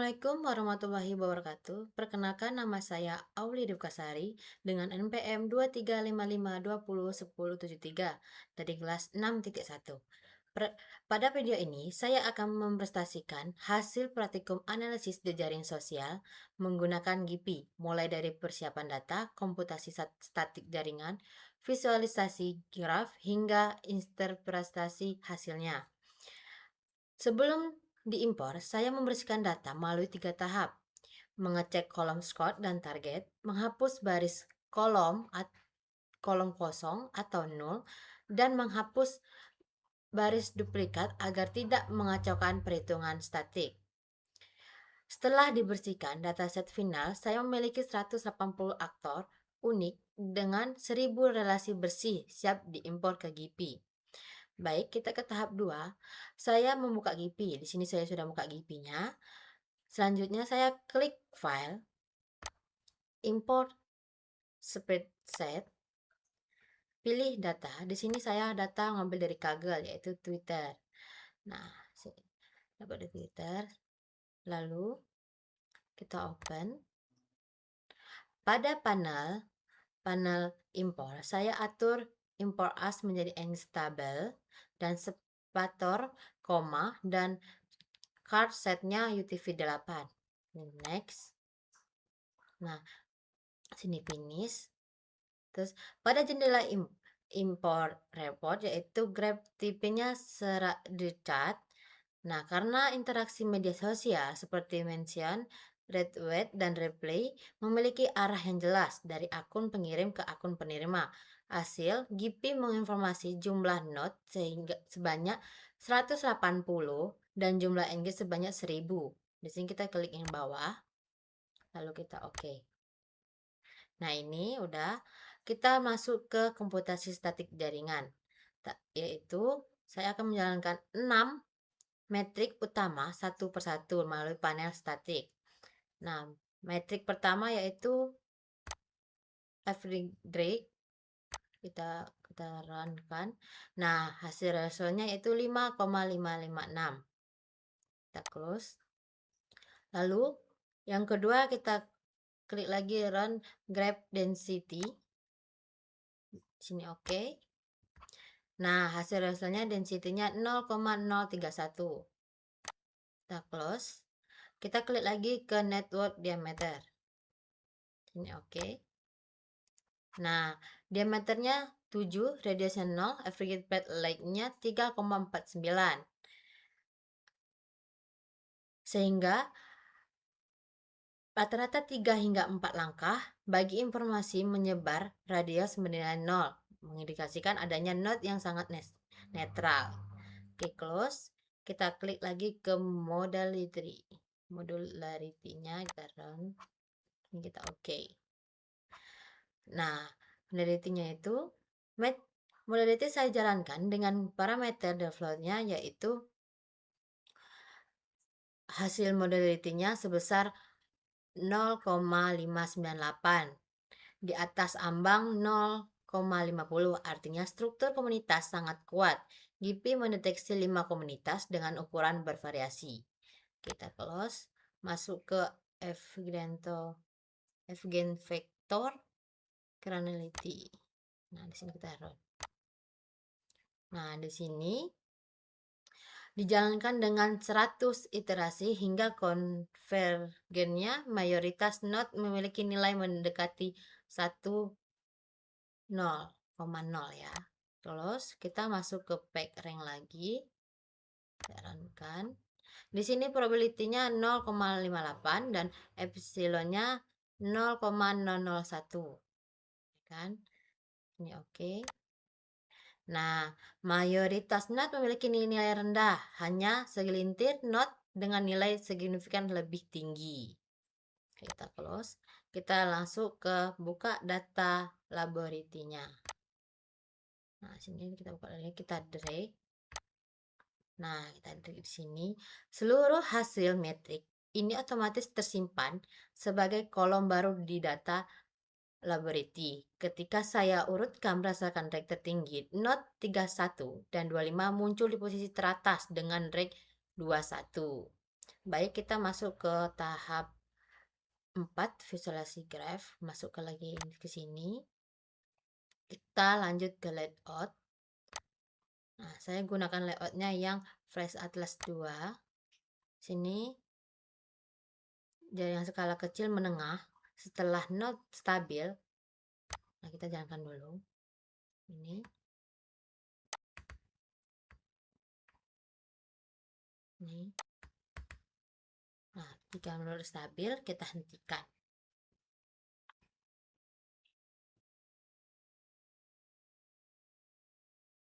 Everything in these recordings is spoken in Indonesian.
Assalamualaikum warahmatullahi wabarakatuh. Perkenalkan nama saya Auli Dukasari dengan NPM 2355201073 dari kelas 6.1. Pada video ini, saya akan mempresentasikan hasil praktikum analisis jejaring sosial menggunakan GIPI, mulai dari persiapan data, komputasi statik jaringan, visualisasi graf, hingga interpretasi hasilnya. Sebelum diimpor, saya membersihkan data melalui 3 tahap. Mengecek kolom scope dan target, menghapus baris kolom kosong atau nol, dan menghapus baris duplikat agar tidak mengacaukan perhitungan statik. Setelah dibersihkan dataset final, saya memiliki 180 aktor unik dengan 1000 relasi bersih siap diimpor ke GIPI. Baik, kita ke tahap 2. Saya membuka GIPI. Di sini saya sudah buka GIPI-nya. Selanjutnya saya klik file, import spreadsheet, pilih data. Di sini saya data ngambil dari Kaggle yaitu Twitter. Nah, dapat dari Twitter. Lalu kita open. Pada panel impor, saya atur import as menjadi unstable dan separator, koma, dan card setnya UTF-8. Next. Nah, sini finish. Terus pada jendela import report yaitu grab tipenya serak di chart. Nah, karena interaksi media sosial seperti mention, retweet, dan replay memiliki arah yang jelas dari akun pengirim ke akun penerima. Hasil, GIPI menginformasi jumlah node sehingga sebanyak 180 dan jumlah engage sebanyak 1000. Di sini kita klik yang bawah, lalu kita oke. Nah, ini udah kita masuk ke komputasi statik jaringan, yaitu saya akan menjalankan 6 metrik utama satu persatu melalui panel statik. Nah, metrik pertama yaitu average rate, kita runkan. Nah, hasil rasionya yaitu 5,556. Kita close. Lalu yang kedua kita klik lagi run graph density. Sini oke. Nah, hasil rasionya density-nya 0,031. Kita close. Kita klik lagi ke network diameter. Ini oke. Nah, diameternya 7, radiusnya 0, average path length-nya 3,49. Sehingga rata-rata 3 hingga 4 langkah bagi informasi menyebar radius bernilai 0, mengindikasikan adanya node yang sangat netral. Oke, close. Kita klik lagi ke modularity-nya kita run. Ini kita oke. Nah, modularity-nya itu modularity saya jalankan dengan parameter default-nya yaitu hasil modularity-nya sebesar 0,598 di atas ambang 0,50, artinya struktur komunitas sangat kuat. GIPI mendeteksi 5 komunitas dengan ukuran bervariasi. Kita close, masuk ke Eigenvector Granulity. Nah, di sini kita run. Nah, di sini dijalankan dengan 100 iterasi hingga konvergennya mayoritas node memiliki nilai mendekati 1,0 ya. Terus kita masuk ke PageRank lagi. Jalankan. Di sini probability-nya 0,58 dan epsilonnya 0,001. Kan? Ini oke. Nah, mayoritas node memiliki nilai rendah, hanya segelintir node dengan nilai signifikan lebih tinggi. Kita close. Kita langsung ke buka data laboratory-nya. Nah, sini kita buka lagi, kita drag. Nah, kita drag di sini. Seluruh hasil metrik ini otomatis tersimpan sebagai kolom baru di data laboratory. Ketika saya urutkan berdasarkan rank tertinggi, node 31 dan 25 muncul di posisi teratas dengan rank 21. Baik, kita masuk ke tahap 4, visualisasi graph. Masuk lagi ke sini. Kita lanjut ke layout. Nah, saya gunakan layoutnya yang Flash Atlas 2. Sini jaringan skala kecil menengah. Setelah node stabil, nah kita jalankan dulu. Ini. Ini. Nah, jika menurut stabil, kita hentikan.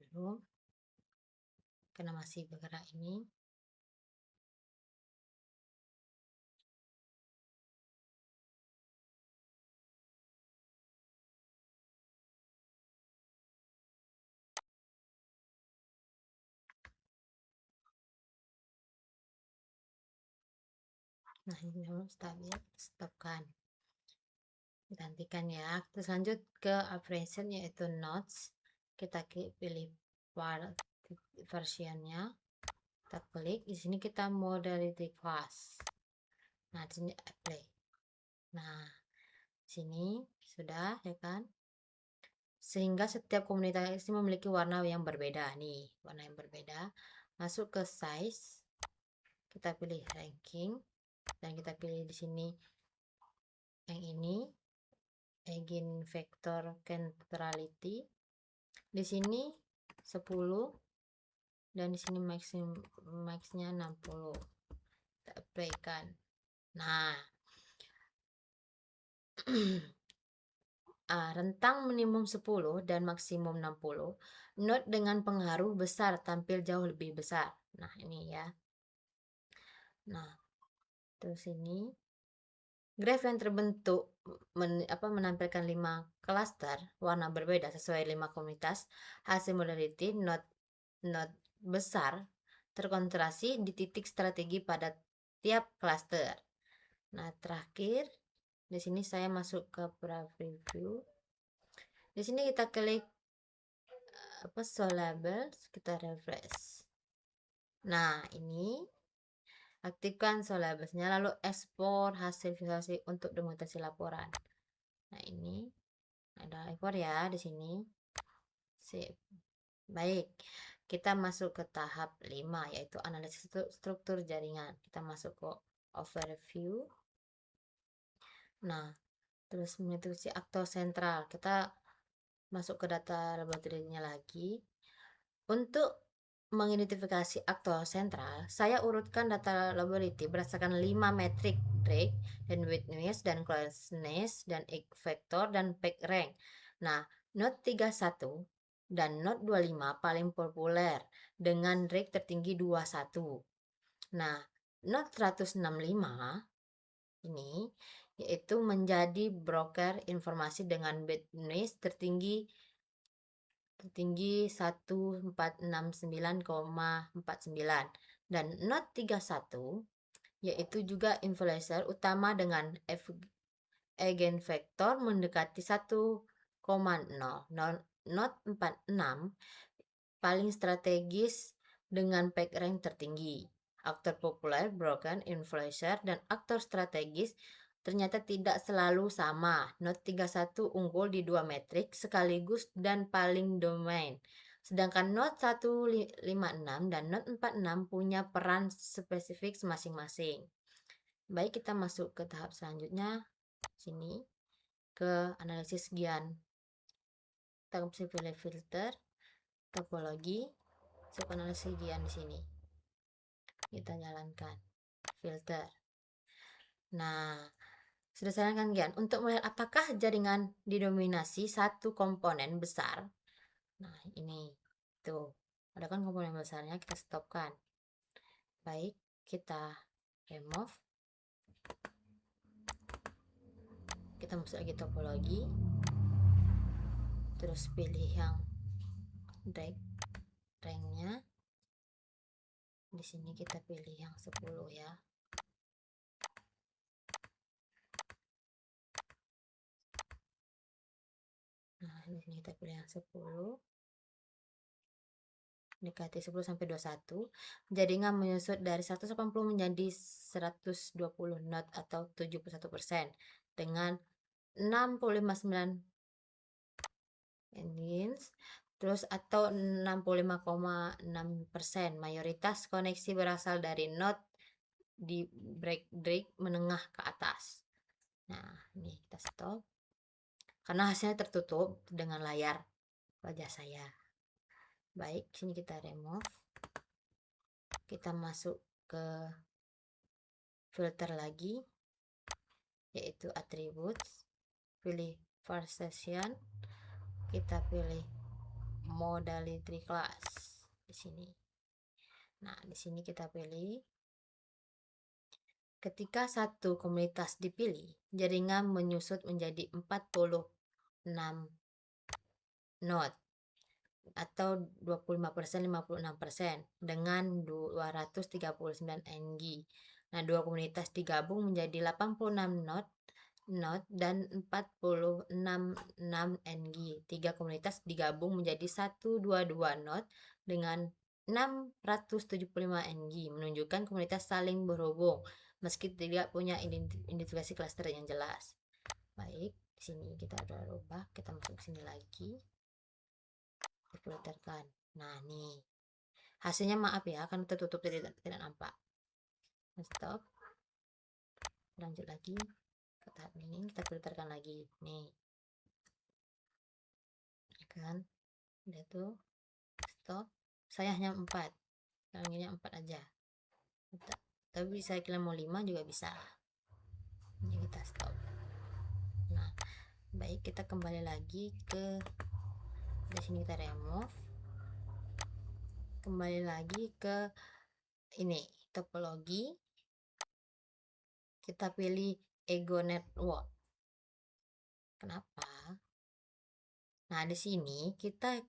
Belum. Karena masih bergerak ini. Nah, ini belum stabil, stopkan. Kita hentikan ya. Terus lanjut ke operation yaitu nodes. Kita pilih versionnya. Kita klik di sini, kita modality fast. Nah, di sini apply. Nah, sini sudah ya kan? Sehingga setiap komunitas ini memiliki warna yang berbeda nih, warna yang berbeda. Masuk ke size. Kita pilih ranking dan kita pilih di sini yang ini eigenvector centrality. Di sini 10 dan di sini maxnya 60. Kita apply kan. Nah, rentang minimum 10 dan maksimum 60. Node dengan pengaruh besar tampil jauh lebih besar. Nah, ini ya. Nah, terus ini graf yang terbentuk menampilkan 5 klaster warna berbeda sesuai 5 komunitas. Hasil modality node besar terkonsentrasi di titik strategi pada tiap klaster. Nah, terakhir di sini saya masuk ke preview. Di sini kita klik show labels, kita refresh. Nah, ini aktifkan show labelsnya, lalu ekspor hasil visualisasi untuk dokumentasi laporan. Nah, ini ada ekspor ya di sini. Sip. Baik, kita masuk ke tahap 5 yaitu analisis struktur jaringan. Kita masuk ke overview. Nah, terus mengidentifikasi aktor sentral. Kita masuk ke data laboratoriumnya lagi. Untuk mengidentifikasi aktor sentral, saya urutkan data laboratorium berdasarkan 5 metrik: drag dan width dan closeness dan vector dan page rank. Nah, node 31 dan node 25 paling populer dengan drag tertinggi 21. Nah, node 165 ini yaitu menjadi broker informasi dengan width tertinggi 1469,49 dan node 31 yaitu juga influencer utama dengan eigenvector mendekati 1,0. Node 46 paling strategis dengan PageRank tertinggi. Aktor populer, broken, influencer, dan aktor strategis ternyata tidak selalu sama. Node 31 unggul di 2 metrik sekaligus dan paling domain. Sedangkan Node 156 dan Node 46 punya peran spesifik masing-masing. Baik, kita masuk ke tahap selanjutnya. Sini ke analisis Gyan. Kita bisa pilih filter, topologi, analisis Gyan di sini. Kita jalankan filter. Nah, sudah saya jalankan Gyan untuk melihat apakah jaringan didominasi satu komponen besar. Nah, ini tuh ada kan komponen besarnya, kita stopkan. Baik, kita remove. Kita masuk lagi topologi, terus pilih yang drag ranknya. Di sini kita pilih yang 10 ya. Nah, di sini kita pilih yang 10. mendekati 10 sampai 21, jaringan menyusut dari 180 menjadi 120 knot atau 71% dengan 6,59 engines, terus atau 65,6%. Mayoritas koneksi berasal dari knot di brake menengah ke atas. Nah, ini kita stop karena hasilnya tertutup dengan layar wajah saya. Baik, sini kita remove. Kita masuk ke filter lagi, yaitu attributes. Pilih first session. Kita pilih modality class di sini. Nah, di sini kita pilih ketika satu komunitas dipilih, jaringan menyusut menjadi 46 knot atau 25%, 56% dengan 239 Ng. Nah, dua komunitas digabung menjadi 86 knot dan 466 Ng. Tiga komunitas digabung menjadi 122 knot dengan 675 Ng, menunjukkan komunitas saling berhubung meski tidak punya identifikasi klaster yang jelas. Baik, di sini kita udah rubah, kita masuk ke sini lagi. Difilterkan. Nah, nih. Hasilnya maaf ya, kan tertutup tidak nampak. Stop. Lanjut lagi ke tahap ini, kita filterkan lagi. Nih. Kan? Udah tuh. Stop. Saya hanya 4. Sekarang 4 aja. Tapi bisa kalian mau 5 juga bisa. Ini kita stop. Nah, baik, kita kembali lagi ke di sini, kita remove. Kembali lagi ke ini, topologi. Kita pilih Ego Network. Kenapa? Nah, di sini kita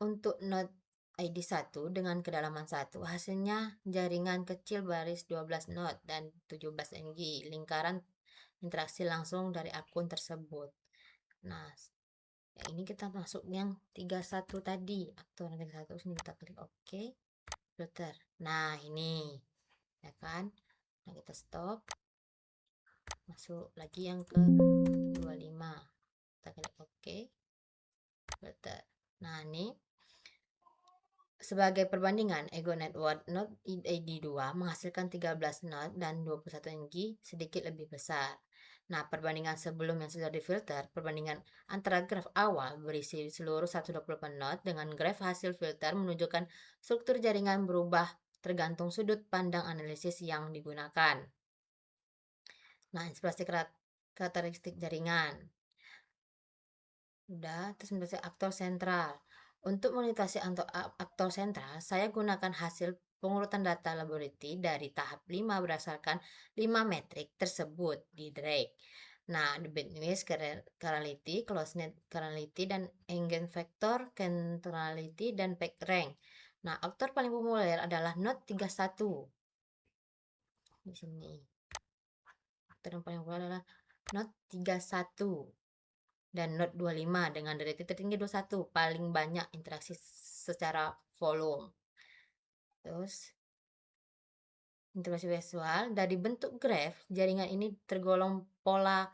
untuk node ID 1 dengan kedalaman 1, hasilnya jaringan kecil baris 12 node dan 17 Ng, lingkaran interaksi langsung dari akun tersebut. Nah, ya ini kita masuk yang 31 tadi, aktor 31, sini kita klik OK, filter. Nah, ini ya kan. Nah, kita stop. Masuk lagi yang ke 25. Kita klik OK, filter. Nah, ini sebagai perbandingan, Ego Network node ID 2 menghasilkan 13 node dan 21 Ng, sedikit lebih besar. Nah, perbandingan sebelum yang sudah difilter, perbandingan antara graf awal berisi seluruh 128 node dengan graf hasil filter menunjukkan struktur jaringan berubah tergantung sudut pandang analisis yang digunakan. Nah, inspirasi karakteristik jaringan. Udah, terus menurut aktor sentral. Untuk monetasi aktor sentral, saya gunakan hasil pengurutan data laboratory dari tahap 5 berdasarkan 5 metrik tersebut di Drake. Nah, the bandwidth chirality, closeness chirality, dan eigenvector chirality, dan PageRank. Nah, aktor paling populer adalah node 31. Di sini. Aktor yang paling populer adalah node 31. Dan node 25 dengan derivatif tertinggi 21, paling banyak interaksi secara volume. Terus integrasi visual, dari bentuk graf jaringan ini tergolong pola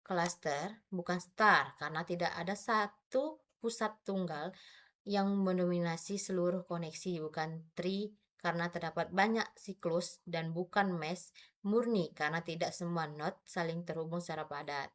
cluster, bukan star, karena tidak ada satu pusat tunggal yang mendominasi seluruh koneksi, bukan tree karena terdapat banyak siklus, dan bukan mesh murni karena tidak semua node saling terhubung secara padat.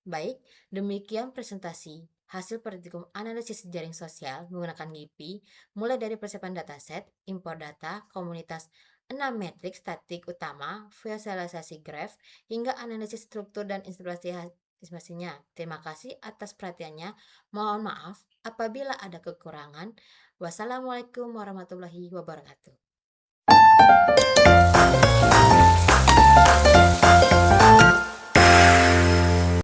Baik, demikian presentasi hasil praktikum analisis jaring sosial menggunakan GIPI, mulai dari persiapan dataset, impor data, komunitas 6 metrik statik utama, visualisasi graf, hingga analisis struktur dan inspirasinya. Terima kasih atas perhatiannya. Mohon maaf apabila ada kekurangan. Wassalamualaikum warahmatullahi wabarakatuh.